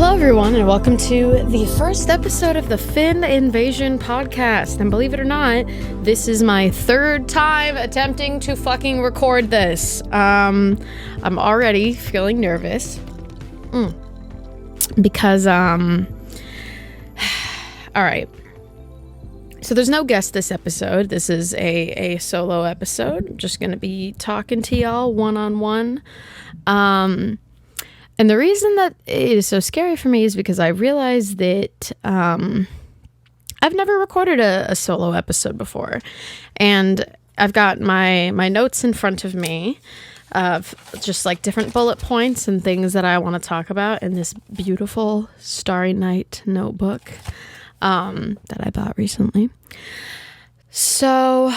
Hello, everyone, and welcome to the first episode of the Finn Invasion podcast. And believe it or not, this is my third time attempting to fucking record this. I'm already feeling nervous. Because, all right. So there's no guest this episode. This is a solo episode. I'm just going to be talking to y'all one-on-one. And the reason that it is so scary for me is because I realized that I've never recorded a solo episode before. And I've got my notes in front of me of just like different bullet points and things that I want to talk about in this beautiful Starry Night notebook that I bought recently. So,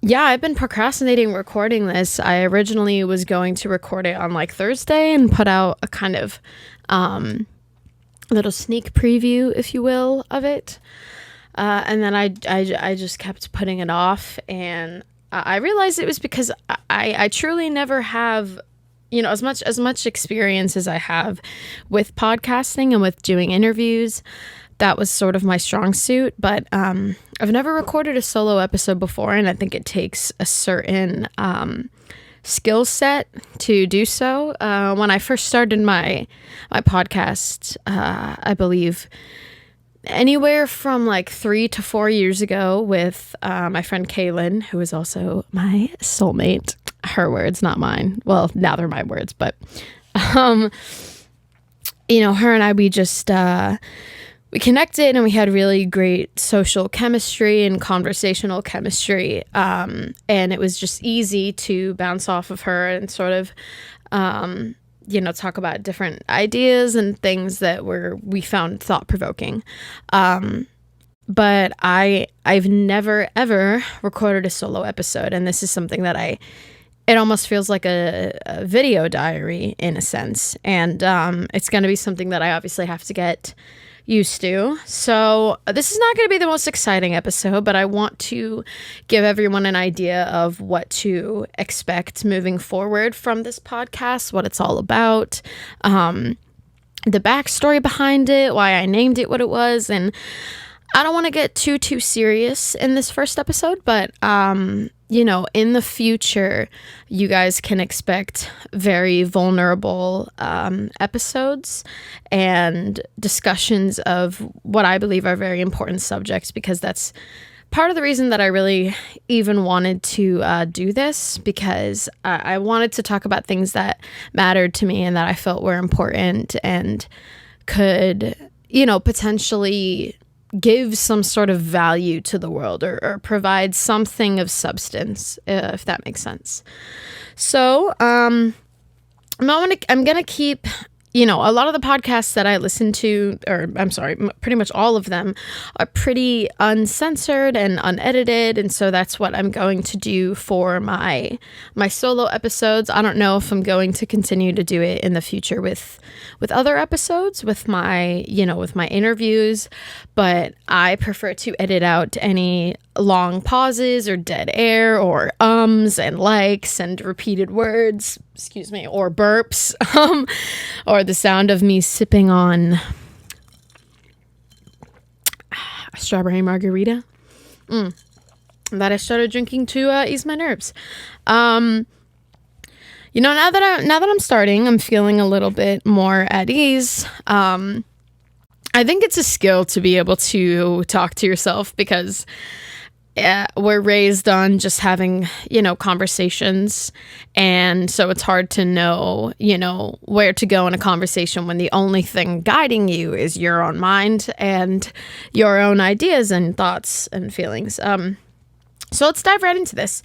yeah, I've been procrastinating recording this. I originally was going to record it on like Thursday and put out a kind of little sneak preview, if you will, of it. And then I just kept putting it off. And I realized it was because I truly never have, as much experience as I have with podcasting and with doing interviews. That was sort of my strong suit, but I've never recorded a solo episode before, and I think it takes a certain skill set to do so. When I first started my podcast, I believe anywhere from like 3 to 4 years ago with my friend Kaylin, who is also my soulmate. Her words, not mine. Well, now they're my words, but her and I, we connected and we had really great social chemistry and conversational chemistry. And it was just easy to bounce off of her and sort of, talk about different ideas and things that we found thought-provoking. But I've never, ever recorded a solo episode. And this is something that it almost feels like a video diary in a sense. And it's going to be something that I obviously have to get used to. So this is not going to be the most exciting episode, but I want to give everyone an idea of what to expect moving forward from this podcast, what it's all about, the backstory behind it, why I named it what it was. And I don't want to get too serious in this first episode, but in the future, you guys can expect very vulnerable episodes and discussions of what I believe are very important subjects, because that's part of the reason that I really even wanted to do this, because I wanted to talk about things that mattered to me and that I felt were important and could, potentially give some sort of value to the world or provide something of substance, if that makes sense. So, I'm going to keep, a lot of the podcasts that I listen to, or I'm sorry, pretty much all of them are pretty uncensored and unedited. And so that's what I'm going to do for my solo episodes. I don't know if I'm going to continue to do it in the future with other episodes, with my interviews, but I prefer to edit out any long pauses or dead air or ums and likes and repeated words, or burps, or the sound of me sipping on a strawberry margarita that I started drinking to ease my nerves. Now that I'm starting, I'm feeling a little bit more at ease. I think it's a skill to be able to talk to yourself, because we're raised on just having, conversations. And so it's hard to know, where to go in a conversation when the only thing guiding you is your own mind and your own ideas and thoughts and feelings. So let's dive right into this.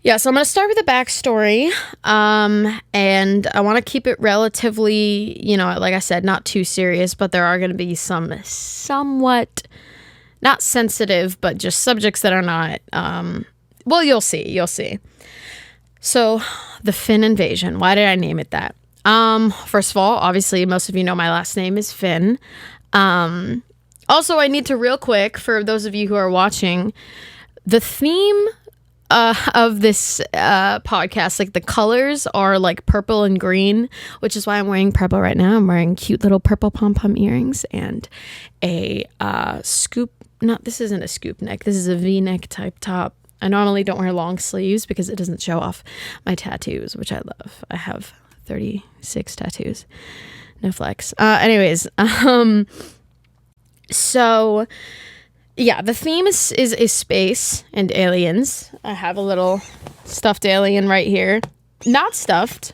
Yeah, so I'm going to start with a backstory, and I want to keep it relatively, like I said, not too serious, but there are going to be some somewhat, not sensitive, but just subjects that are not, you'll see. So, the Finn Invasion, why did I name it that? First of all, obviously, most of you know my last name is Finn. Also, I need to real quick, for those of you who are watching, the theme of this podcast, like the colors are like purple and green, which is why I'm wearing purple right now. I'm wearing cute little purple pom-pom earrings and a scoop. This isn't a scoop neck. This is a V-neck type top. I normally don't wear long sleeves because it doesn't show off my tattoos, which I love. I have 36 tattoos. No flex. Anyways, so yeah, the theme is space and aliens. I have a little stuffed alien right here. Not stuffed.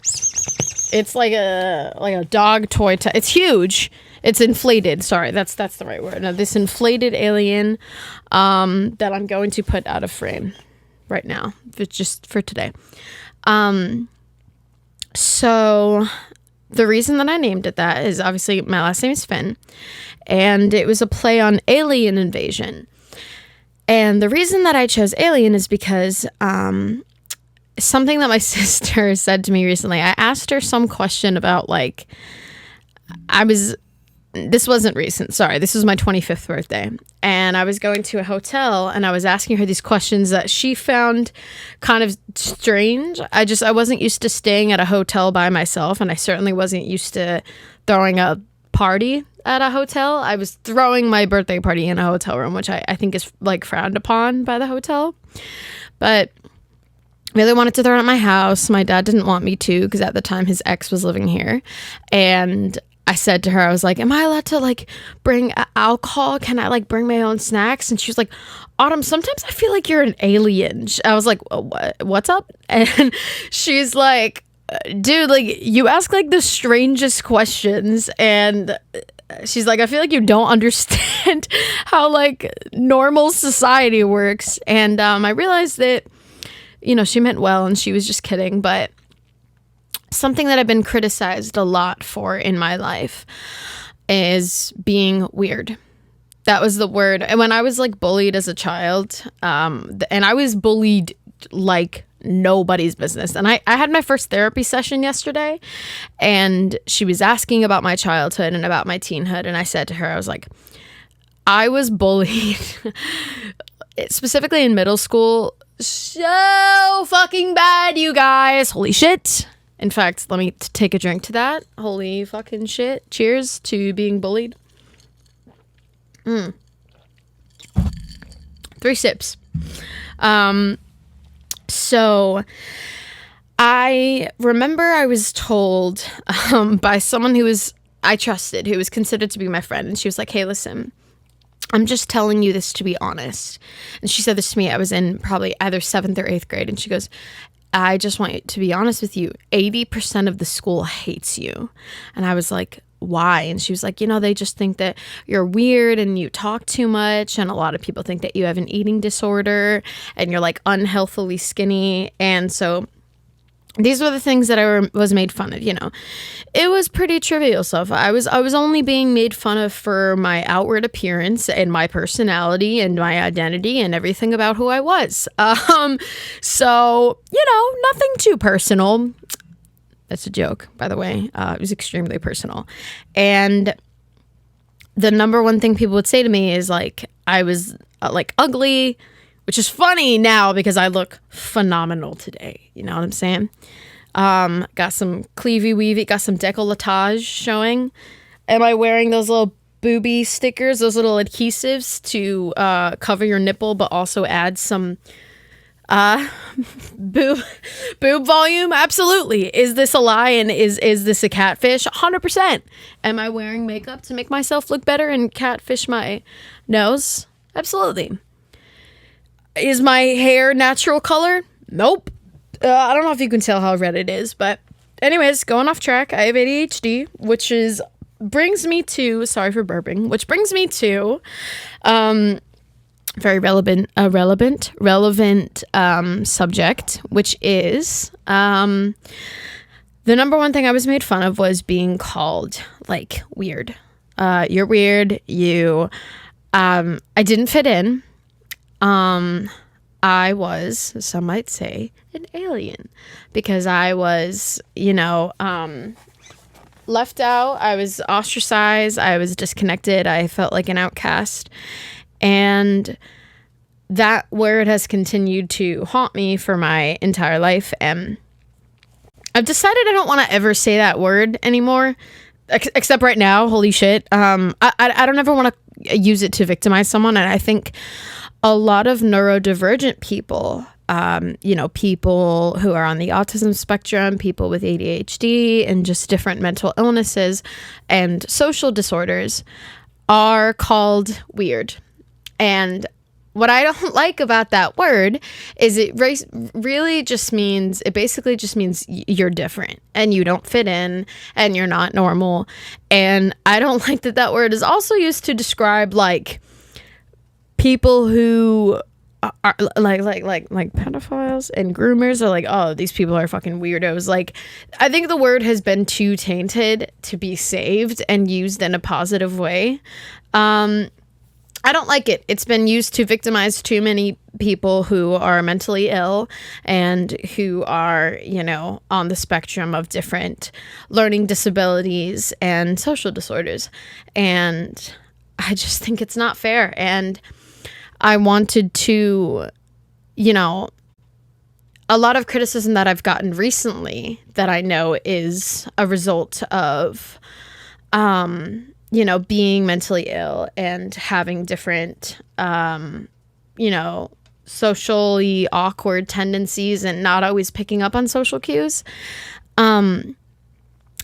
It's like a dog toy. It's huge. It's inflated. Sorry, that's the right word. Now, this inflated alien that I'm going to put out of frame right now, just for today. So the reason that I named it that is obviously my last name is Finn, and it was a play on alien invasion. And the reason that I chose alien is because something that my sister said to me recently. I asked her some question about this wasn't recent. Sorry, this was my 25th birthday. And I was going to a hotel and I was asking her these questions that she found kind of strange. I wasn't used to staying at a hotel by myself, and I certainly wasn't used to throwing a party at a hotel. I was throwing my birthday party in a hotel room, which I think is like frowned upon by the hotel. But really wanted to throw it at my house. My dad didn't want me to because at the time his ex was living here. And I said to her, I was like, am I allowed to bring alcohol? Can I bring my own snacks? And she was like, Autumn, sometimes I feel like you're an alien. I was like, what's up? And she's like, dude, you ask the strangest questions. And she's like, I feel like you don't understand how normal society works. And I realized that, she meant well and she was just kidding. But something that I've been criticized a lot for in my life is being weird. That was the word. And when I was bullied as a child, and I was bullied like nobody's business. And I had my first therapy session yesterday, and she was asking about my childhood and about my teenhood. And I said to her, I was like, I was bullied, specifically in middle school, so fucking bad, you guys. Holy shit. In fact, let me take a drink to that. Holy fucking shit. Cheers to being bullied. 3 sips. So I remember I was told by someone I trusted, who was considered to be my friend. And she was like, hey, listen, I'm just telling you this to be honest. And she said this to me. I was in probably either 7th or 8th grade. And she goes, I just want you to be honest with you. 80% of the school hates you. And I was like, why? And she was like, they just think that you're weird and you talk too much. And a lot of people think that you have an eating disorder and you're unhealthily skinny. And so these were the things that I was made fun of, It was pretty trivial stuff. I was only being made fun of for my outward appearance and my personality and my identity and everything about who I was. So, nothing too personal. That's a joke, by the way. It was extremely personal. And the number one thing people would say to me is I was ugly, which is funny now because I look phenomenal today. You know what I'm saying? Got some cleavy weavy, got some décolletage showing. Am I wearing those little booby stickers, those little adhesives to cover your nipple, but also add some boob volume? Absolutely. Is this a lie and is this a catfish? 100%. Am I wearing makeup to make myself look better and catfish my nose? Absolutely. Is my hair natural color? Nope. I don't know if you can tell how red it is, but anyways, going off track. I have ADHD, which brings me to very relevant subject, which is the number one thing I was made fun of was being called weird. You're weird. I didn't fit in. I was, some might say, an alien because I was, left out. I was ostracized. I was disconnected. I felt like an outcast. And that word has continued to haunt me for my entire life. And I've decided I don't want to ever say that word anymore, except right now. Holy shit. I don't ever want to use it to victimize someone. And I think a lot of neurodivergent people, people who are on the autism spectrum, people with ADHD and just different mental illnesses and social disorders are called weird. And what I don't like about that word is it really just means, it basically just means you're different and you don't fit in and you're not normal. And I don't like that word is also used to describe like people who are like pedophiles and groomers are like, oh, these people are fucking weirdos. Like, I think the word has been too tainted to be saved and used in a positive way. I don't like it. It's been used to victimize too many people who are mentally ill and who are, on the spectrum of different learning disabilities and social disorders. And I just think it's not fair. And I wanted to, a lot of criticism that I've gotten recently that I know is a result of, being mentally ill and having different, socially awkward tendencies and not always picking up on social cues.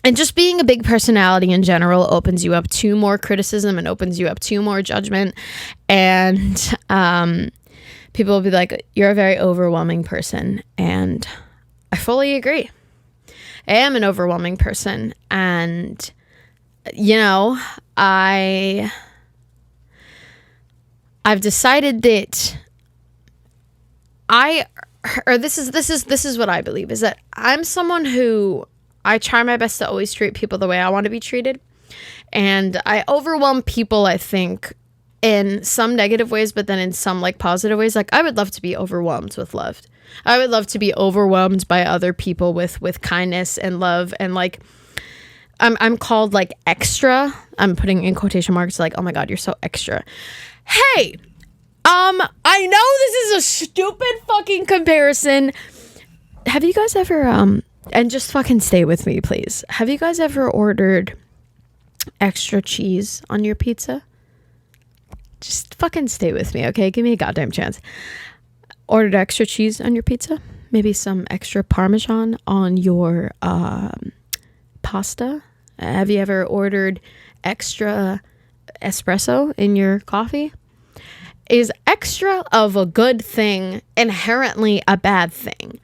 And just being a big personality in general opens you up to more criticism and opens you up to more judgment. And people will be like, you're a very overwhelming person. And I fully agree. I am an overwhelming person. And I've decided that this is what I believe, is that I'm someone who I try my best to always treat people the way I want to be treated. And I overwhelm people, I think, in some negative ways, but then in some like positive ways. Like, I would love to be overwhelmed with love. I would love to be overwhelmed by other people with kindness and love. And like, I'm called like extra. I'm putting in quotation marks like, oh my God, you're so extra. Hey, I know this is a stupid fucking comparison. Have you guys ever, and just fucking stay with me, please. Have you guys ever ordered extra cheese on your pizza? Just fucking stay with me, okay? Give me a goddamn chance. Ordered extra cheese on your pizza? Maybe some extra Parmesan on your pasta? Have you ever ordered extra espresso in your coffee? Is extra of a good thing inherently a bad thing?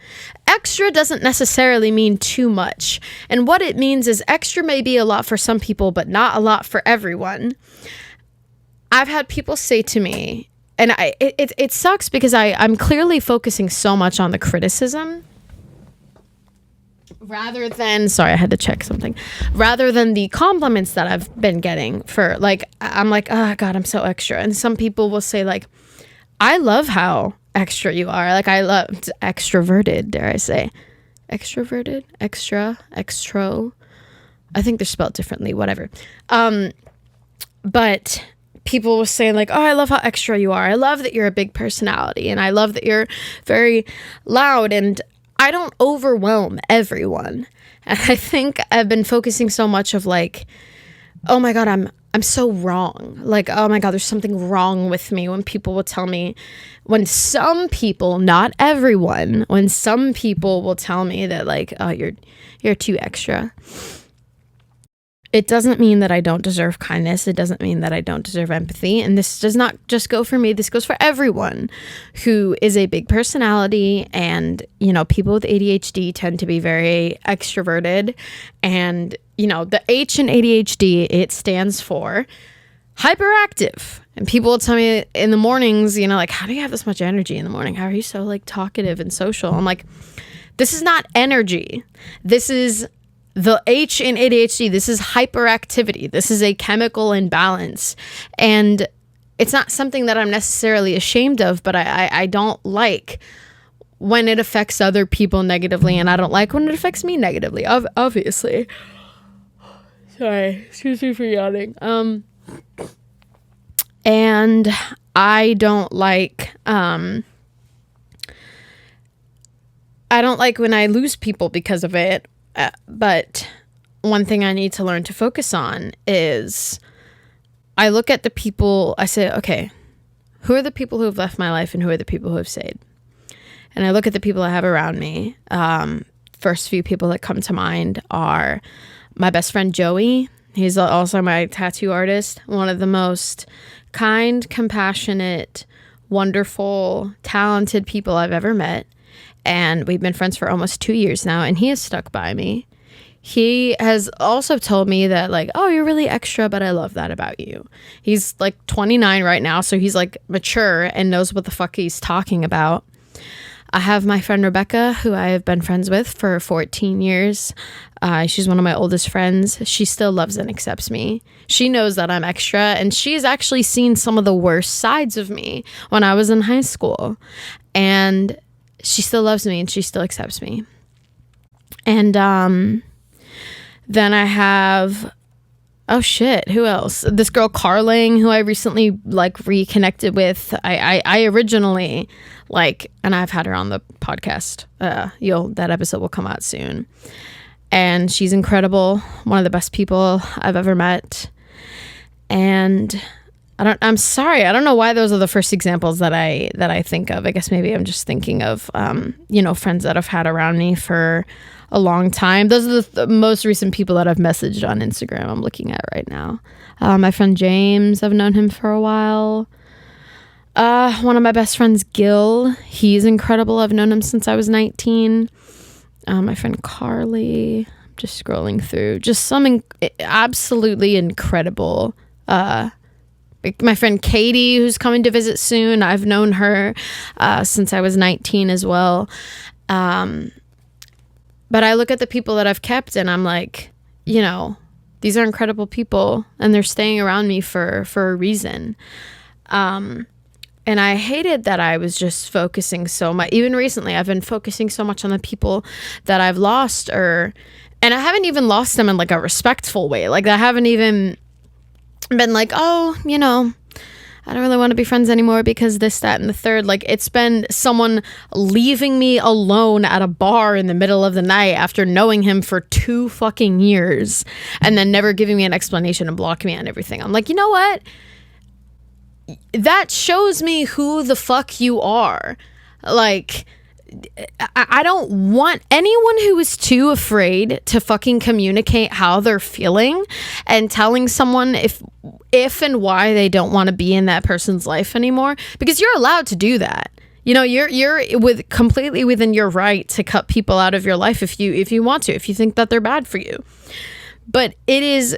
Extra doesn't necessarily mean too much. And what it means is extra may be a lot for some people, but not a lot for everyone. I've had people say to me, and it sucks because I'm clearly focusing so much on the criticism rather than, sorry, I had to check something, rather than the compliments that I've been getting for like, I'm like, oh God, I'm so extra. And some people will say like, I love how extra you are. Like, I loved extroverted, dare I say. Extroverted, extra. I think they're spelled differently, whatever. But people will say like, oh, I love how extra you are. I love that you're a big personality. And I love that you're very loud. And I don't overwhelm everyone. And I think I've been focusing so much of like, oh my God, I'm so wrong. Like, oh my God, there's something wrong with me when people will tell me, when some people, not everyone, when some people will tell me that like, oh, you're too extra. It doesn't mean that I don't deserve kindness. It doesn't mean that I don't deserve empathy. And this does not just go for me. This goes for everyone who is a big personality. And, people with ADHD tend to be very extroverted. And, the H in ADHD, it stands for hyperactive. And people will tell me in the mornings, like, how do you have this much energy in the morning? How are you so like talkative and social? I'm like, this is not energy. This is the H in ADHD. This is hyperactivity. This is a chemical imbalance. And it's not something that I'm necessarily ashamed of, but I don't like when it affects other people negatively, and I don't like when it affects me negatively, obviously. Sorry, excuse me for yawning. And I don't like when I lose people because of it. But one thing I need to learn to focus on is I look at the people, I say, okay, who are the people who have left my life and who are the people who have stayed? And I look at the people I have around me. First few people that come to mind are my best friend, Joey. He's also my tattoo artist. One of the most kind, compassionate, wonderful, talented people I've ever met. And we've been friends for almost 2 years now, and he has stuck by me. He has also told me that, like, oh, you're really extra, but I love that about you. He's like 29 right now, so he's like mature and knows what the fuck he's talking about. I have my friend Rebecca, who I have been friends with for 14 years. She's one of my oldest friends. She still loves and accepts me. She knows that I'm extra, and she's actually seen some of the worst sides of me when I was in high school. And she still loves me, and she still accepts me. And then I have, oh shit, who else? This girl Carling, who I recently like reconnected with. I originally like, and I've had her on the podcast. That episode will come out soon. And she's incredible. One of the best people I've ever met. And I'm sorry, I don't know why those are the first examples that I think of. I guess maybe I'm just thinking of friends that I've had around me for a long time. Those are the most recent people that I've messaged on Instagram I'm looking at right now. My friend James, I've known him for a while. One of my best friends, Gil, he's incredible. I've known him since I was 19. My friend Carly, I'm just scrolling through. Just some absolutely incredible. My friend Katie, who's coming to visit soon. I've known her since I was 19 as well. But I look at the people that I've kept and I'm like, these are incredible people and they're staying around me for a reason. And I hated that I was just focusing so much. Even recently, I've been focusing so much on the people that I've lost, and I haven't even lost them in like a respectful way. Like I haven't even been like, oh, I don't really want to be friends anymore because this, that, and the third. Like it's been someone leaving me alone at a bar in the middle of the night after knowing him for 2 fucking years and then never giving me an explanation and blocking me on everything. I'm like, you know what? That shows me who the fuck you are. Like, I don't want anyone who is too afraid to fucking communicate how they're feeling and telling someone if and why they don't want to be in that person's life anymore, because you're allowed to do that. You're completely within your right to cut people out of your life if you want to, if you think that they're bad for you. But it is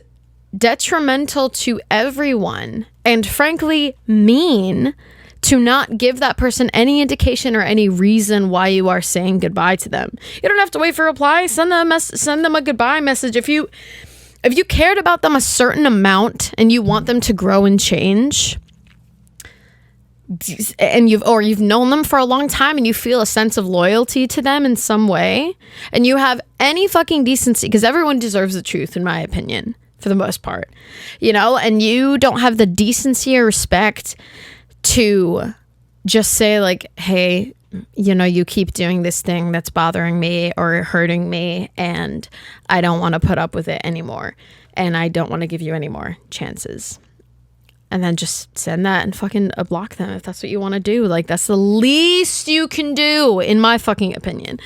detrimental to everyone and frankly mean to not give that person any indication or any reason why you are saying goodbye to them. You don't have to wait for a reply. Send them a goodbye message. If you cared about them a certain amount and you want them to grow and change, and you've known them for a long time and you feel a sense of loyalty to them in some way, and you have any fucking decency, because everyone deserves the truth in my opinion for the most part, and you don't have the decency or respect to just say like, hey, you keep doing this thing that's bothering me or hurting me and I don't want to put up with it anymore and I don't want to give you any more chances. And then just send that and fucking block them if that's what you want to do. Like that's the least you can do in my fucking opinion.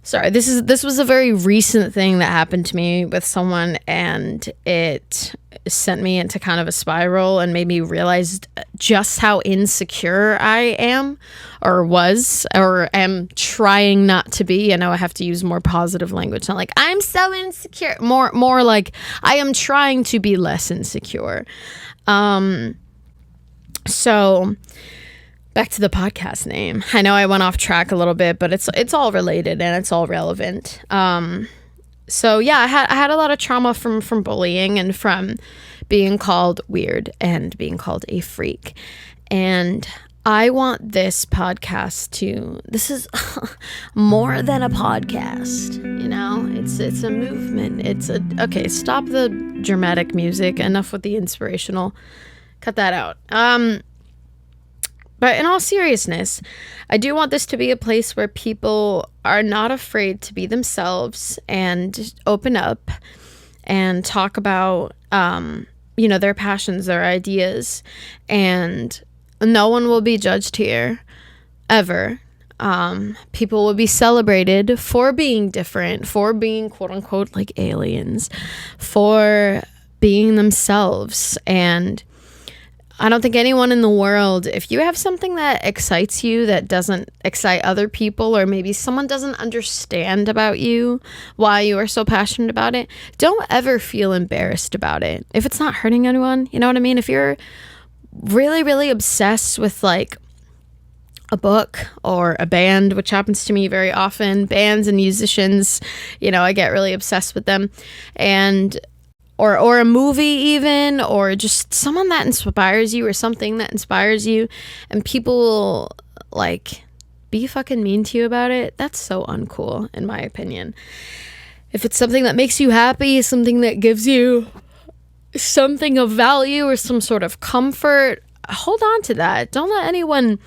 Sorry, this was a very recent thing that happened to me with someone, and it sent me into kind of a spiral and made me realize just how insecure I am or am trying not to be. I know I have to use more positive language. Not like I'm so insecure. More like I am trying to be less insecure. So back to the podcast name. I know I went off track a little bit, but it's all related and it's all relevant. So yeah, I had a lot of trauma from bullying and from being called weird and being called a freak. And I want this podcast this is more than a podcast, it's a movement. Okay, stop the dramatic music. Enough with the inspirational. Cut that out. But in all seriousness, I do want this to be a place where people are not afraid to be themselves and open up and talk about, their passions, their ideas, and no one will be judged here, ever. People will be celebrated for being different, for being quote unquote like aliens, for being themselves. And I don't think anyone in the world, if you have something that excites you that doesn't excite other people, or maybe someone doesn't understand about you, why you are so passionate about it, don't ever feel embarrassed about it. If it's not hurting anyone, you know what I mean? If you're really, really obsessed with like a book or a band, which happens to me very often, bands and musicians, I get really obsessed with them, and or a movie even, or just someone that inspires you or something that inspires you, and people will like be fucking mean to you about it. That's so uncool, in my opinion. If it's something that makes you happy, something that gives you something of value or some sort of comfort, hold on to that. Don't let anyone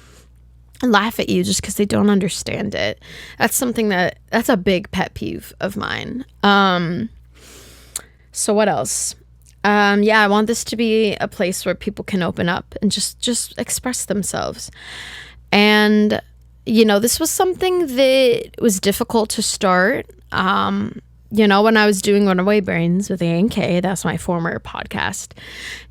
laugh at you just because they don't understand it. That's a big pet peeve of mine. So what else? I want this to be a place where people can open up and just express themselves. And, this was something that was difficult to start. When I was doing Runaway Brains with A and K, that's my former podcast.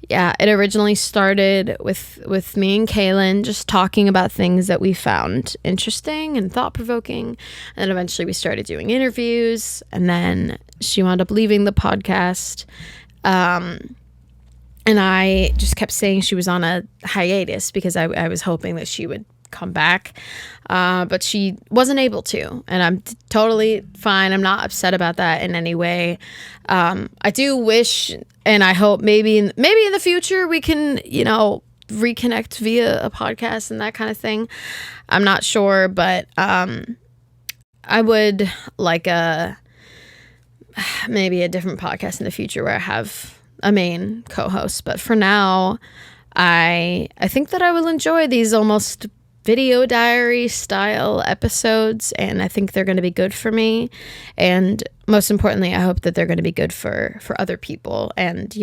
Yeah, it originally started with me and Kaylin just talking about things that we found interesting and thought-provoking. And then eventually we started doing interviews, and then she wound up leaving the podcast. And I just kept saying she was on a hiatus because I was hoping that she would come back, but she wasn't able to, and I'm totally fine. I'm not upset about that in any way. I do wish, and I hope maybe in the future we can, reconnect via a podcast and that kind of thing. I'm not sure, but I would like maybe a different podcast in the future where I have a main co-host. But for now, I think that I will enjoy these almost video diary style episodes, and I think they're going to be good for me. And most importantly, I hope that they're going to be good for other people, and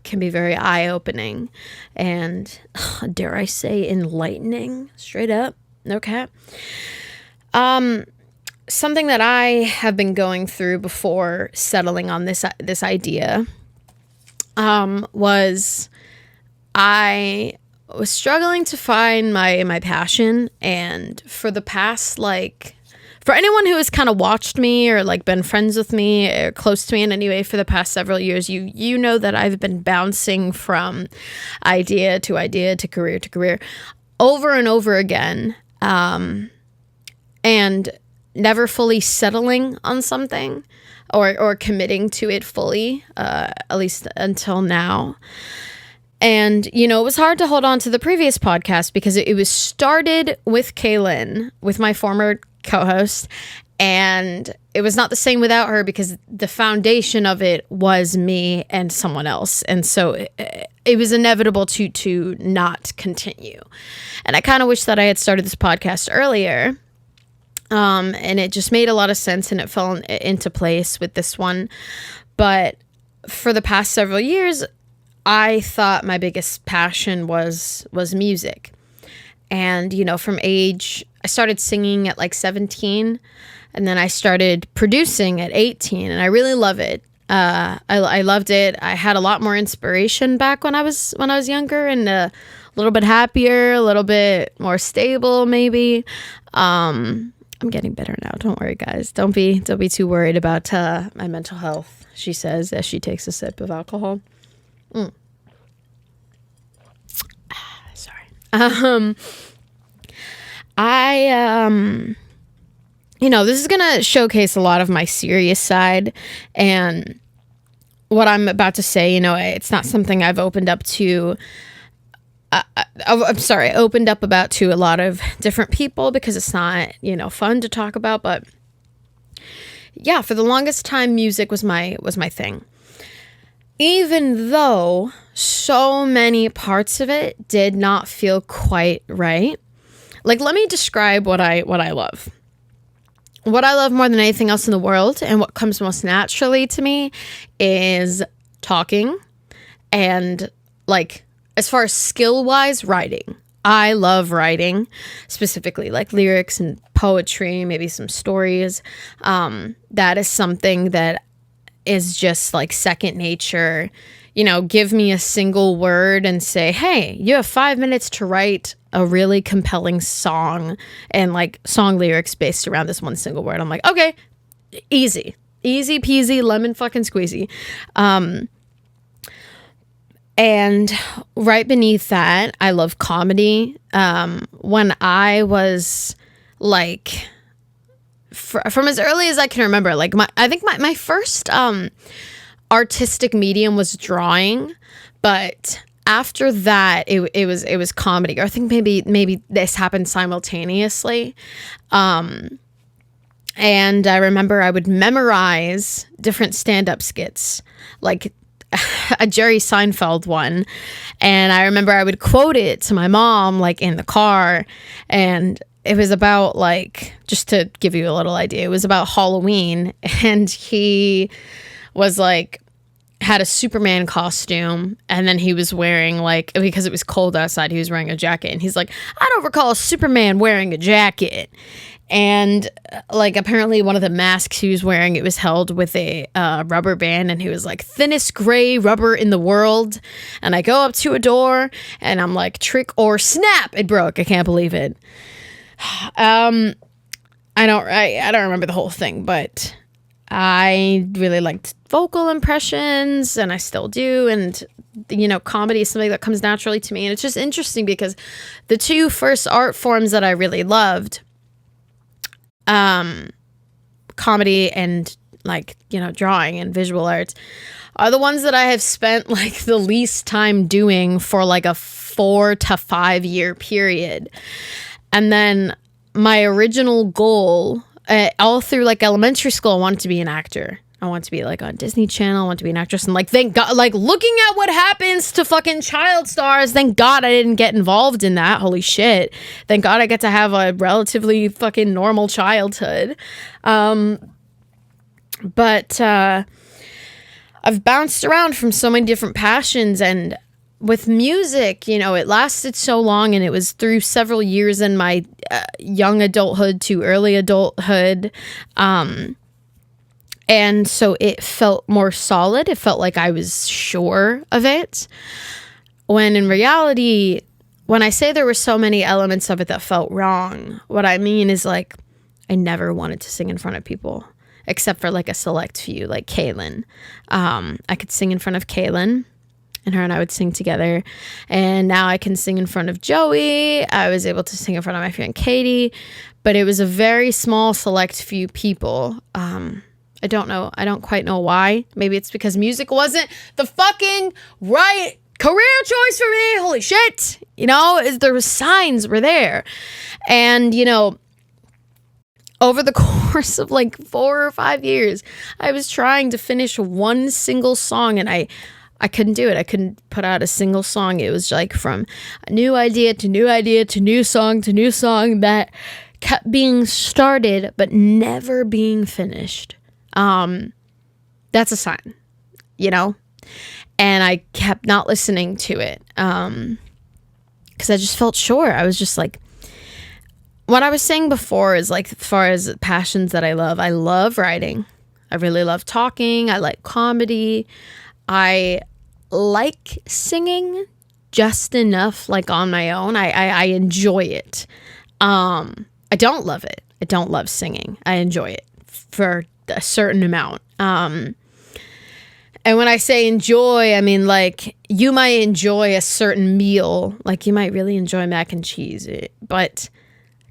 can be very eye-opening and, dare I say, enlightening, straight up. Okay. Something that I have been going through before settling on this idea was I was struggling to find my passion. And for the past, for anyone who has kind of watched me or been friends with me or close to me in any way for the past several years, you know that I've been bouncing from idea to career over and over again, and never fully settling on something or committing to it fully, at least until now. And, it was hard to hold on to the previous podcast because it was started with Kaylin, with my former co-host, and it was not the same without her because the foundation of it was me and someone else. And so it was inevitable to not continue. And I kind of wish that I had started this podcast earlier. And it just made a lot of sense, and it fell into place with this one. But for the past several years, I thought my biggest passion was music. And, from I started singing at 17, and then I started producing at 18, and I really love it. I loved it. I had a lot more inspiration back when I was younger, and a little bit happier, a little bit more stable, maybe. I'm getting better now. Don't worry, guys. Don't be too worried about my mental health, she says as she takes a sip of alcohol. Sorry. This is going to showcase a lot of my serious side, and what I'm about to say, it's not something I've opened up to opened up about to a lot of different people because it's not, fun to talk about. But yeah, for the longest time, music was my thing. Even though, so many parts of it did not feel quite right. Like, let me describe what I love. What I love more than anything else in the world, and what comes most naturally to me, is talking and, like, as far as skill-wise, writing. I love writing, specifically like lyrics and poetry, maybe some stories. That is something that is just like second nature. You know, give me a single word and say, hey, you have 5 minutes to write a really compelling song and like song lyrics based around this one single word. I'm like, okay, easy peasy, lemon fucking squeezy. And right beneath that, I love comedy. When I was like, from as early as I can remember, like I think my first artistic medium was drawing, but after that it was comedy. Or I think maybe this happened simultaneously. And I remember I would memorize different stand-up skits, like a Jerry Seinfeld one, and I remember I would quote it to my mom like in the car, and it was about, like, just to give you a little idea, it was about Halloween, and he was like had a Superman costume, and then he was wearing, like, because it was cold outside, he was wearing a jacket, and he's like, I don't recall Superman wearing a jacket. And like, apparently one of the masks he was wearing, it was held with a rubber band, and he was like, thinnest gray rubber in the world. And I go up to a door and I'm like, trick or snap, it broke. I can't believe it. I don't remember the whole thing, but I really liked vocal impressions, and I still do. And, you know, comedy is something that comes naturally to me. And it's just interesting because the two first art forms that I really loved, comedy and, like, you know, drawing and visual arts, are the ones that I have spent like the least time doing for like a 4 to 5 year period. And then my original goal, all through like elementary school, I wanted to be an actor. I want to be like on Disney Channel. I want to be an actress. And like, thank God, like looking at what happens to fucking child stars, thank God I didn't get involved in that. Holy shit. Thank God I get to have a relatively fucking normal childhood. But I've bounced around from so many different passions, and with music, you know, it lasted so long, and it was through several years in my young adulthood to early adulthood. And so it felt more solid. It felt like I was sure of it. When in reality, when I say there were so many elements of it that felt wrong, what I mean is, like, I never wanted to sing in front of people, except for like a select few, like Kaylin. I could sing in front of Kaylin, and her and I would sing together. And now I can sing in front of Joey. I was able to sing in front of my friend Katie, but it was a very small select few people. I don't know. I don't quite know why. Maybe it's because music wasn't the fucking right career choice for me. Holy shit. You know, there was signs were there. And, you know, over the course of like 4 or 5 years, I was trying to finish one single song, and I couldn't do it. I couldn't put out a single song. It was like from a new idea to new idea to new song that kept being started but never being finished. That's a sign, you know? And I kept not listening to it, because I just felt sure. I was just like, what I was saying before is, like, as far as passions that I love writing. I really love talking. I like comedy. I like singing just enough, like, on my own. I enjoy it. I don't love it. I don't love singing. I enjoy it for a certain amount. And when I say enjoy, I mean, like, you might enjoy a certain meal. Like, you might really enjoy mac and cheese, but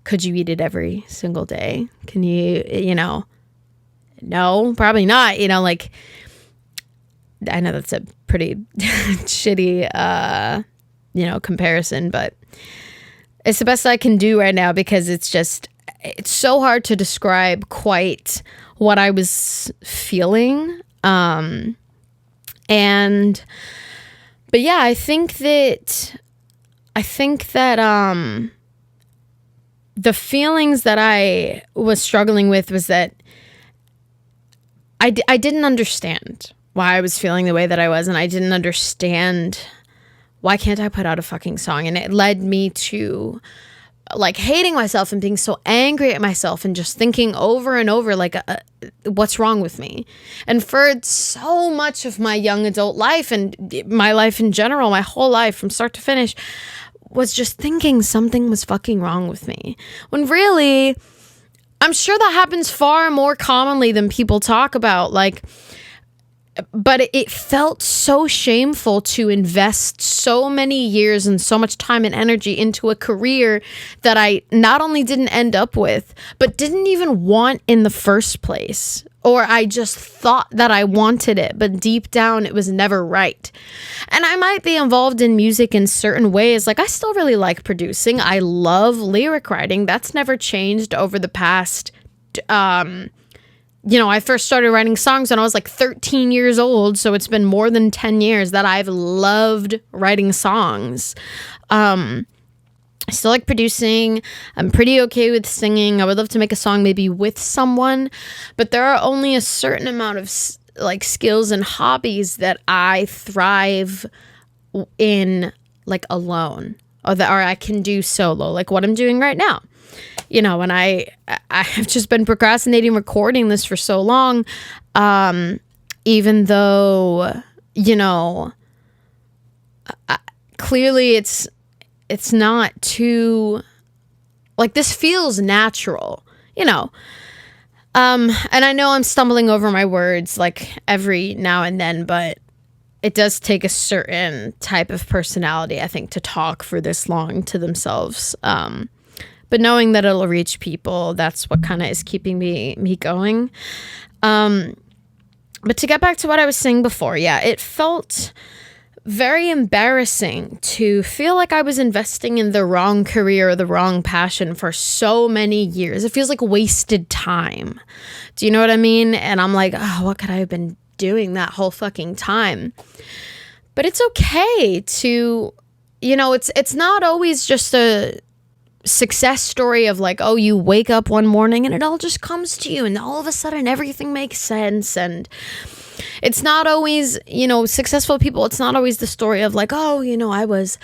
could you eat it every single day? Can you, you know, no, probably not. You know, like, I know that's a pretty shitty, you know, comparison, but it's the best I can do right now, because it's so hard to describe quite what I was feeling. And But yeah, I think that the feelings that I was struggling with was that I didn't understand why I was feeling the way that I was, and I didn't understand why can't I put out a fucking song. And it led me to like hating myself and being so angry at myself and just thinking over and over like what's wrong with me. And for so much of my young adult life and my life in general, my whole life from start to finish, was just thinking something was fucking wrong with me, when really I'm sure that happens far more commonly than people talk about. Like, but it felt so shameful to invest so many years and so much time and energy into a career that I not only didn't end up with, but didn't even want in the first place. Or I just thought that I wanted it, but deep down it was never right. And I might be involved in music in certain ways. Like, I still really like producing. I love lyric writing. That's never changed over the past, I first started writing songs when I was like 13 years old. So it's been more than 10 years that I've loved writing songs. I still like producing. I'm pretty okay with singing. I would love to make a song maybe with someone, but there are only a certain amount of like skills and hobbies that I thrive in like alone, or I can do solo, like what I'm doing right now. And I have just been procrastinating recording this for so long, even though, clearly it's not too, like, this feels natural, and I know I'm stumbling over my words like every now and then, but it does take a certain type of personality, I think, to talk for this long to themselves. But knowing that it'll reach people, that's what kind of is keeping me going. But to get back to what I was saying before, yeah, it felt very embarrassing to feel like I was investing in the wrong career or the wrong passion for so many years. It feels like wasted time. Do you know what I mean? And I'm like, oh, what could I have been doing that whole fucking time? But it's okay to, it's not always just a success story of like, oh, you wake up one morning and it all just comes to you and all of a sudden everything makes sense. And it's not always, successful people, it's not always the story of like, oh, I was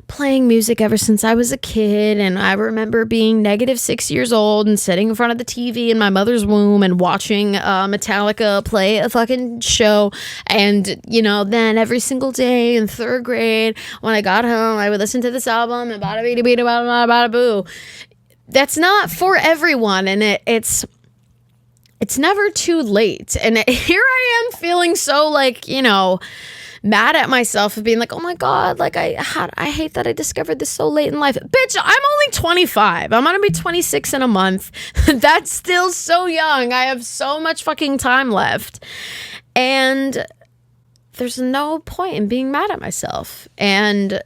playing music ever since I was a kid, and I remember being -6 years old and sitting in front of the TV in my mother's womb and watching Metallica play a fucking show, and then every single day in 3rd grade when I got home I would listen to this album and bada bada bada bada bada boo. That's not for everyone, and it's never too late. And here I am feeling so like, mad at myself of being like, oh my God, like I hate that I discovered this so late in life. Bitch, I'm only 25. I'm going to be 26 in a month. That's still so young. I have so much fucking time left. And there's no point in being mad at myself. And,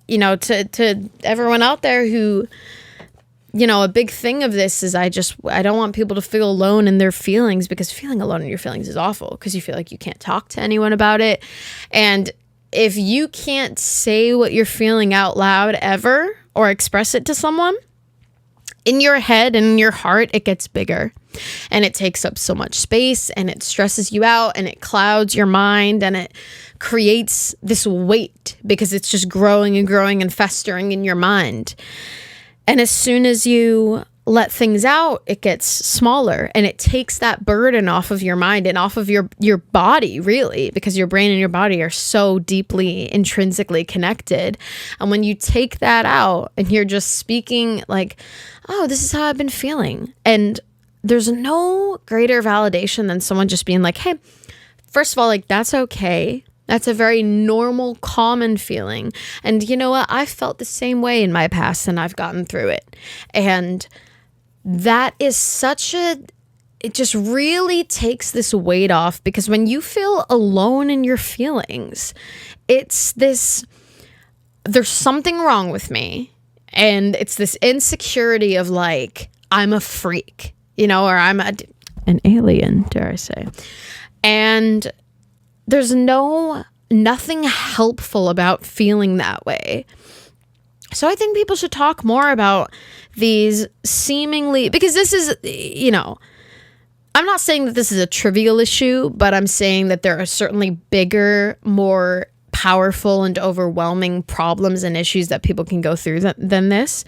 to everyone out there who, a big thing of this is I don't want people to feel alone in their feelings, because feeling alone in your feelings is awful because you feel like you can't talk to anyone about it. And if you can't say what you're feeling out loud ever or express it to someone, in your head and in your heart, it gets bigger and it takes up so much space and it stresses you out and it clouds your mind and it creates this weight because it's just growing and growing and festering in your mind. And as soon as you let things out, it gets smaller and it takes that burden off of your mind and off of your body, really, because your brain and your body are so deeply intrinsically connected. And when you take that out and you're just speaking like, oh, this is how I've been feeling. And there's no greater validation than someone just being like, hey, first of all, like, that's okay. That's a very normal, common feeling. And you know what? I've felt the same way in my past and I've gotten through it. And that is it just really takes this weight off, because when you feel alone in your feelings, it's this, there's something wrong with me. And it's this insecurity of like, I'm a freak, or I'm an alien, dare I say. And there's no nothing helpful about feeling that way. So I think people should talk more about these seemingly, because this is, I'm not saying that this is a trivial issue, but I'm saying that there are certainly bigger, more powerful and overwhelming problems and issues that people can go through than this.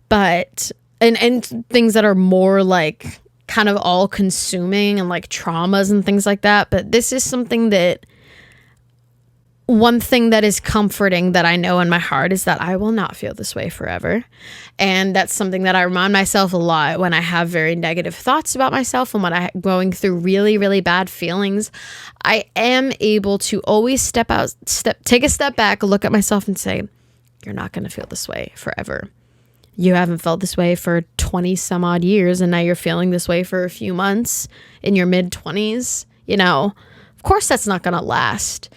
But, and things that are more like kind of all consuming and like traumas and things like that. But this is something that, one thing that is comforting that I know in my heart is that I will not feel this way forever. And that's something that I remind myself a lot when I have very negative thoughts about myself and when I'm going through really, really bad feelings. I am able to always take a step back, look at myself and say, you're not going to feel this way forever. You haven't felt this way for 20 some odd years, and now you're feeling this way for a few months in your mid-20s. Of course that's not going to last.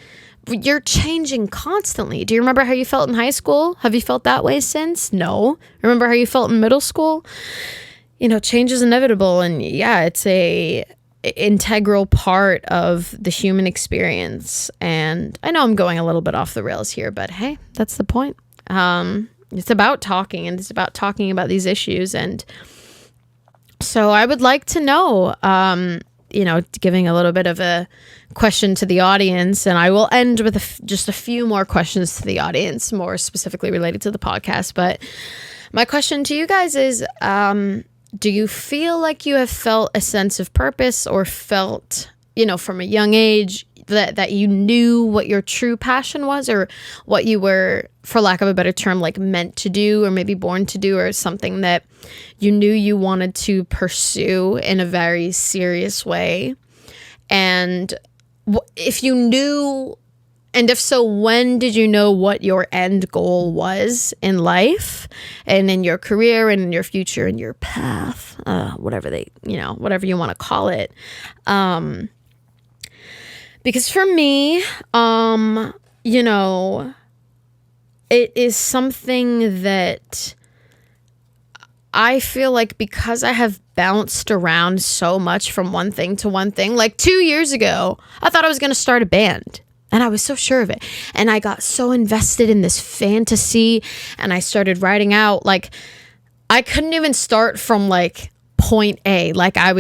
You're changing constantly. Do you remember how you felt in high school? Have you felt that way since? No. Remember how you felt in middle school? Change is inevitable. And yeah, it's a integral part of the human experience. And I know I'm going a little bit off the rails here, but hey, that's the point. It's about talking, and it's about talking about these issues. And so I would like to know, giving a little bit of a question to the audience, and I will end with just a few more questions to the audience, more specifically related to the podcast. But my question to you guys is, do you feel like you have felt a sense of purpose, or felt, from a young age that you knew what your true passion was, or what you were, for lack of a better term, like meant to do, or maybe born to do, or something that you knew you wanted to pursue in a very serious way? And if you knew, and if so, when did you know what your end goal was in life and in your career and in your future and your path, whatever you want to call it. Because for me, it is something that I feel like, because I have bounced around so much from one thing to one thing. Like 2 years ago, I thought I was going to start a band, and I was so sure of it. And I got so invested in this fantasy, and I started writing out, like, I couldn't even start from like point A. Like I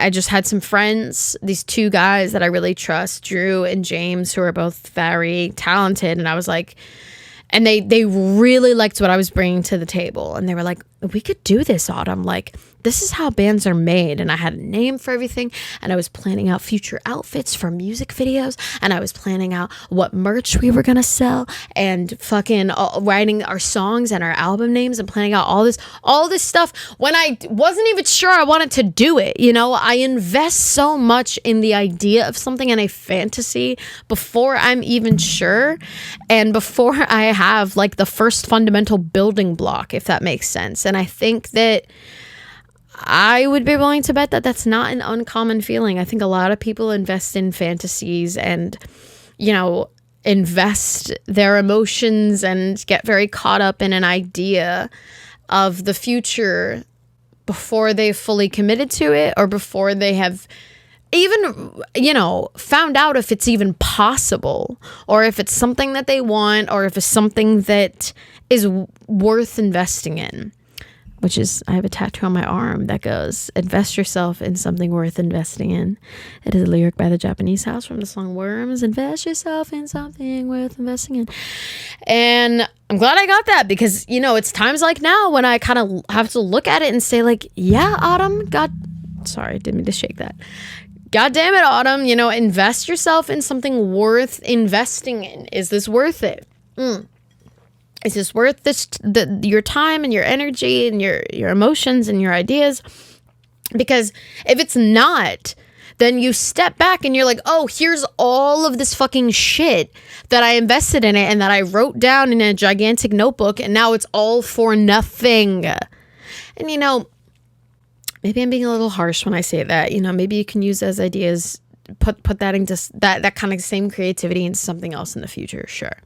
just had some friends, these two guys that I really trust, Drew and James, who are both very talented. And I was like, and they really liked what I was bringing to the table. And they were like, we could do this, Autumn. Like, this is how bands are made. And I had a name for everything. And I was planning out future outfits for music videos. And I was planning out what merch we were going to sell. And fucking writing our songs and our album names and planning out all this stuff when I wasn't even sure I wanted to do it. I invest so much in the idea of something and a fantasy before I'm even sure. And before I have like the first fundamental building block, if that makes sense. And I think that I would be willing to bet that that's not an uncommon feeling. I think a lot of people invest in fantasies and, invest their emotions and get very caught up in an idea of the future before they've fully committed to it, or before they have even, found out if it's even possible, or if it's something that they want, or if it's something that is worth investing in. Which is, I have a tattoo on my arm that goes, invest yourself in something worth investing in. It is a lyric by the Japanese House from the song Worms. Invest yourself in something worth investing in. And I'm glad I got that, because, it's times like now when I kind of have to look at it and say like, yeah, Autumn, sorry, didn't mean to shake that. God damn it, Autumn, invest yourself in something worth investing in. Is this worth it? Is this worth your time and your energy and your emotions and your ideas? Because if it's not, then you step back and you're like, oh, here's all of this fucking shit that I invested in it and that I wrote down in a gigantic notebook, and now it's all for nothing. And maybe I'm being a little harsh when I say that. Maybe you can use those ideas, put that into that kind of same creativity into something else in the future. Sure.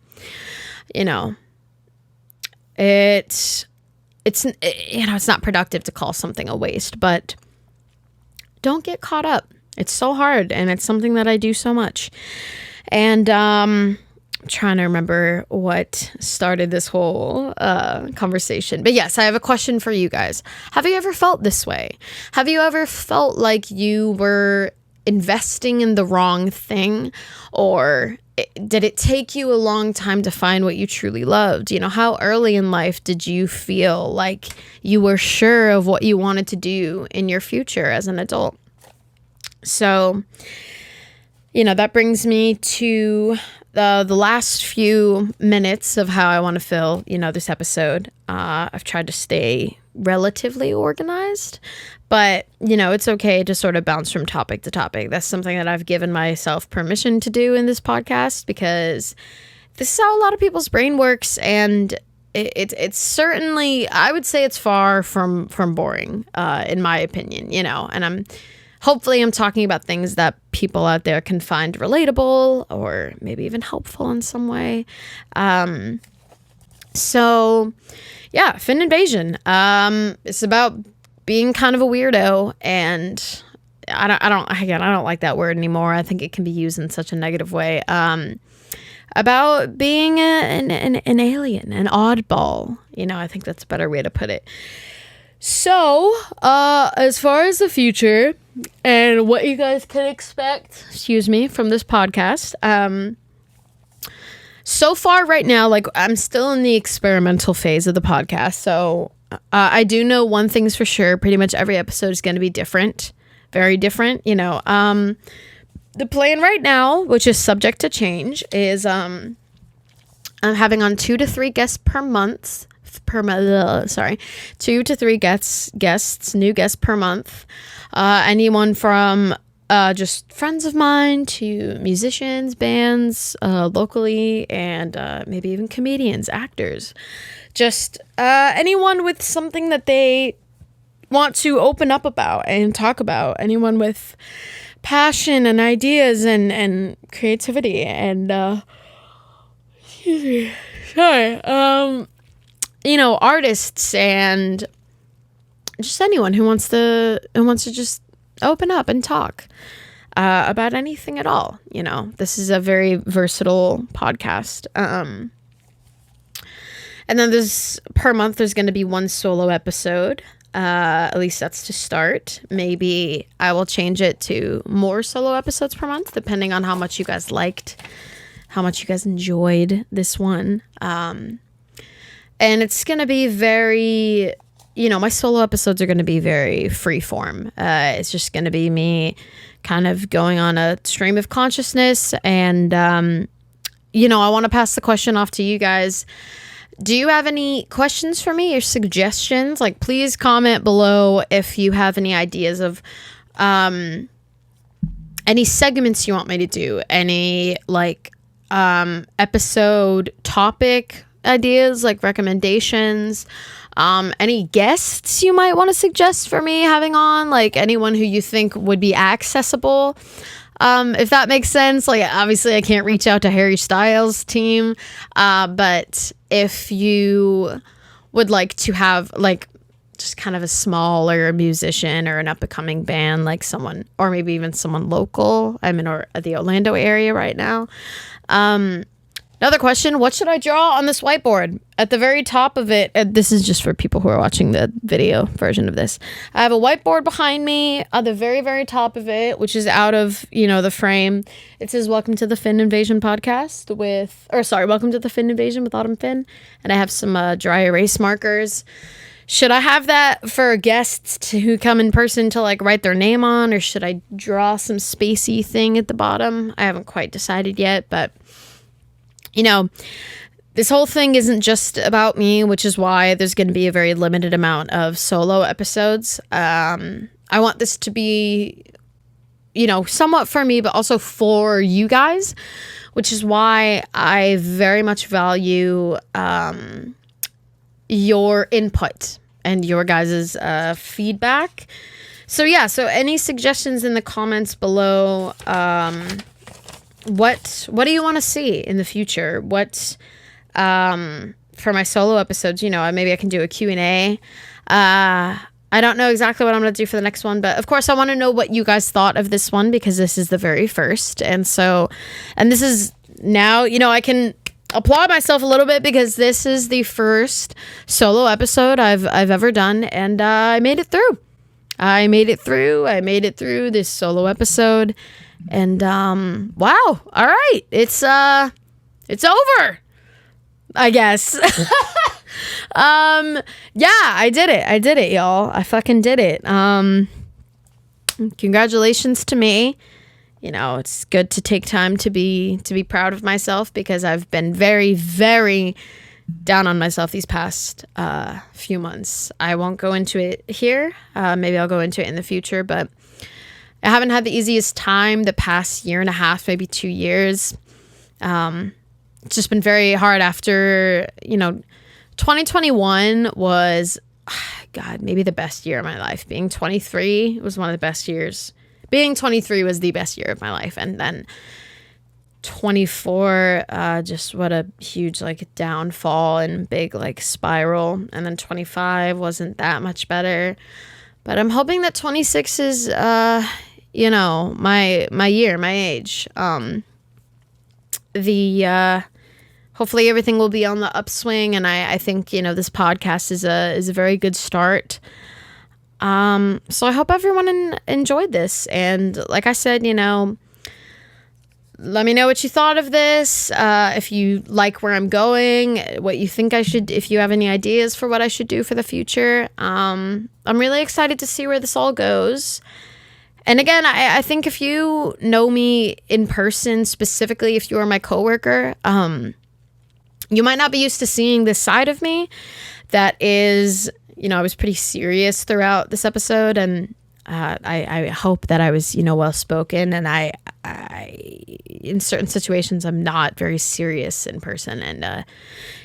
It's not productive to call something a waste, but don't get caught up. It's so hard, and it's something that I do so much. And I'm trying to remember what started this whole conversation. But yes, I have a question for you guys. Have you ever felt this way? Have you ever felt like you were investing in the wrong thing? Or did it take you a long time to find what you truly loved? You know, how early in life did you feel like you were sure of what you wanted to do in your future as an adult? So, you know, that brings me to the last few minutes of how I want to fill, you know, this episode. I've tried to stay relatively organized, but, you know, it's okay to sort of bounce from topic to topic. That's something that I've given myself permission to do in this podcast, because this is how a lot of people's brain works. And it's certainly, I would say it's far from boring, in my opinion, you know, and hopefully I'm talking about things that people out there can find relatable or maybe even helpful in some way. So yeah, Fin Invasion. It's about being kind of a weirdo, and I don't like that word anymore. I think it can be used in such a negative way. About being an alien, an oddball. You know, I think that's a better way to put it. So, as far as the future and what you guys can expect, from this podcast, so far right now, like, I'm still in the experimental phase of the podcast. So, I do know one thing's for sure. Pretty much every episode is going to be different, very different, you know. The plan right now, which is subject to change, is I'm having on 2 to 3 guests per month. 2 to 3 new guests per month. Anyone from just friends of mine to musicians, bands, locally, and maybe even comedians, actors. Just anyone with something that they want to open up about and talk about. Anyone with passion and ideas and creativity and you know, artists and just anyone who wants to just open up and talk about anything at all. You know, this is a very versatile podcast. And then per month, there's going to be 1 solo episode. At least that's to start. Maybe I will change it to more solo episodes per month, depending on how much you guys liked, how much you guys enjoyed this one. And it's going to be very, you know, my solo episodes are going to be very freeform. It's just going to be me kind of going on a stream of consciousness. And, you know, I want to pass the question off to you guys. Do you have any questions for me or suggestions? Like, please comment below if you have any ideas of any segments you want me to do. Any, like, episode topic ideas, like recommendations, any guests you might want to suggest for me having on, like anyone who you think would be accessible, if that makes sense. Like, obviously I can't reach out to Harry Styles' team, but if you would like to have like just kind of a smaller musician or an up-and-coming band, like someone, or maybe even someone local. I'm in the Orlando area right now. Another question, what should I draw on this whiteboard? At the very top of it, this is just for people who are watching the video version of this. I have a whiteboard behind me at the very, very top of it, which is out of, you know, the frame. It says, welcome to the Fin Invasion podcast welcome to the Fin Invasion with Autumn Fin. And I have some dry erase markers. Should I have that for guests who come in person to like write their name on, or should I draw some spacey thing at the bottom? I haven't quite decided yet, but you know, this whole thing isn't just about me, which is why there's going to be a very limited amount of solo episodes. I want this to be, you know, somewhat for me, but also for you guys, which is why I very much value your input and your guys' feedback. So yeah, so any suggestions in the comments below. What do you want to see in the future? What for my solo episodes, you know, maybe I can do a Q&A. I don't know exactly what I'm going to do for the next one, but of course I want to know what you guys thought of this one, because this is the very first. And this is now, I can applaud myself a little bit because this is the first solo episode I've ever done, and I made it through. I made it through this solo episode, and wow, all right, it's over, I guess. Yeah, I did it, y'all. I fucking did it. Congratulations to me. It's good to take time to be proud of myself, because I've been very, very down on myself these past few months. I won't go into it here. Maybe I'll go into it in the future, but I haven't had the easiest time the past year and a half, maybe 2 years. It's just been very hard after, 2021 was, God, maybe the best year of my life. Being 23 was one of the best years. Being 23 was the best year of my life. And then 24, just what a huge downfall and big spiral. And then 25 wasn't that much better. But I'm hoping that 26 is, my year, my age. Hopefully everything will be on the upswing. And I think, this podcast is a very good start. So I hope everyone enjoyed this. And like I said, let me know what you thought of this. If you like where I'm going, what you think if you have any ideas for what I should do for the future. I'm really excited to see where this all goes. And again, I think if you know me in person, specifically if you are my coworker, you might not be used to seeing this side of me that is, I was pretty serious throughout this episode, and I hope that I was, well-spoken, and I in certain situations, I'm not very serious in person, and,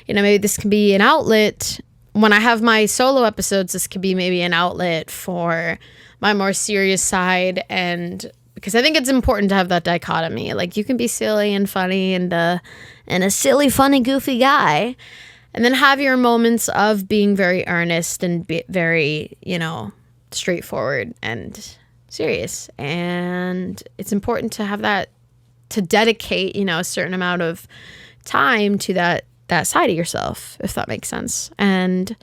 maybe this can be an outlet. When I have my solo episodes, this could be maybe an outlet for my more serious side, and because I think it's important to have that dichotomy. You can be silly and funny and a silly, funny, goofy guy, and then have your moments of being very earnest and very, straightforward and serious. And it's important to have that, to dedicate, a certain amount of time to that side of yourself, if that makes sense. And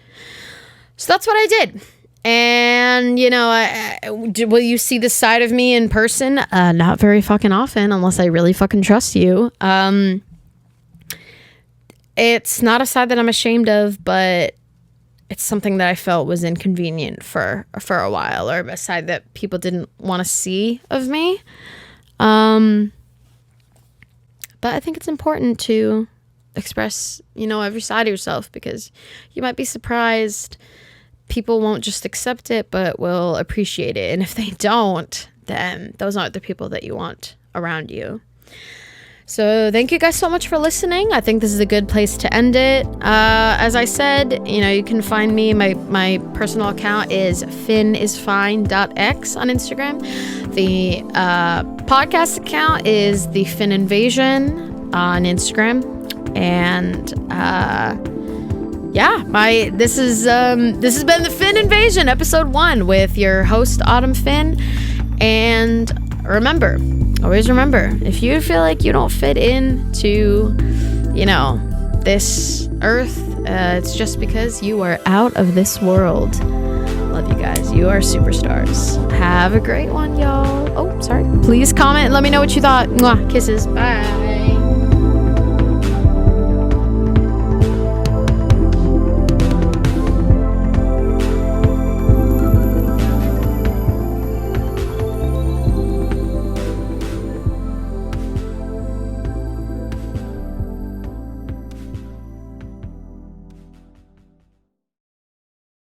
so that's what I did. And, will you see this side of me in person? Not very fucking often, unless I really fucking trust you. It's not a side that I'm ashamed of, but it's something that I felt was inconvenient for a while, or a side that people didn't want to see of me. But I think it's important to express, every side of yourself, because you might be surprised. People won't just accept it, but will appreciate it. And if they don't, then those aren't the people that you want around you. So thank you guys so much for listening. I think this is a good place to end it. As I said, you can find me. My personal account is finisfine.x on Instagram. The podcast account is the Fin Invasion on Instagram. And this has been the Fin Invasion, episode 1, with your host Autumn Finn. And always remember, if you feel like you don't fit into, this earth, it's just because you are out of this world. Love you guys. You are superstars. Have a great one, y'all. Oh, sorry. Please comment and let me know what you thought. Mwah. Kisses. Bye.